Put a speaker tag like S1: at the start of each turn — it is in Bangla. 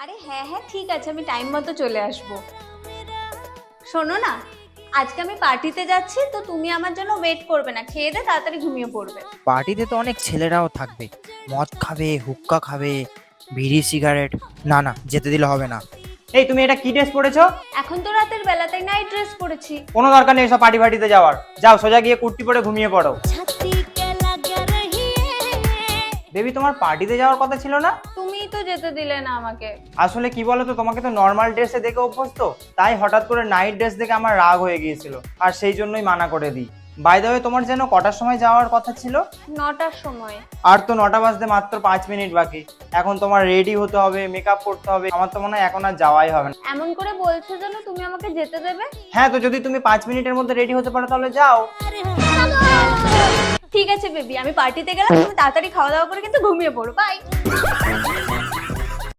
S1: আরে হ্যাঁ হ্যাঁ ঠিক আছে, আমি টাইম মতো চলে আসবো। শোনো না, আজকে আমি পার্টিতে যাচ্ছি, তো তুমি আমার জন্য ওয়েট করবে না, খেয়ে দে তাড়াতাড়ি ঘুমিয়ে পড়বে।
S2: পার্টিতে তো অনেক ছেলেরাও থাকবে, মদ খাবে, হুক্কা খাবে, বিড়ি সিগারেট। না না, যেতে দিলে হবে না।
S3: এই তুমি এটা কি ড্রেস পরেছো?
S1: এখন তো রাতের বেলা, তাই নাইট ড্রেস পরেছি।
S3: কোনো দরকার নেই এসব পার্টি ফার্টিতে যাওয়ার। যাও সোজা গিয়ে কুর্তি পরে ঘুমিয়ে পড়ো। বেবি, তোমার পার্টিতে যাওয়ার কথা ছিল না?
S1: তুমিই তো যেতে দিলে না আমাকে।
S3: আসলে কি বলো তো, তোমাকে তো নর্মাল ড্রেসে দেখে অভ্যস্ত, তাই হঠাৎ করে নাইট ড্রেস দেখে আমার রাগ হয়ে গিয়েছিল, আর সেই জন্যই মানা করে দিই। বাই দ্য ওয়ে, তোমার যেন কটার সময় যাওয়ার কথা ছিল?
S1: 9টার সময়।
S3: আর তো 9টা বাজতে মাত্র 5 মিনিট বাকি। এখন তোমার রেডি হতে হবে, মেকআপ করতে হবে, আমার তো মনে হয় এখন আর যাওয়াই হবে না।
S1: এমন করে বলছো যেন তুমি আমাকে যেতে দেবে।
S3: হ্যাঁ, তো যদি তুমি 5 মিনিটের মধ্যে রেডি হতে পারো তাহলে যাও।
S1: ঠিক আছে বেবি, আমি পার্টিতে গেলাম, তুমি তাড়াতাড়ি খাওয়া দাওয়া করে কিন্তু ঘুমিয়ে পড়ো। বাই।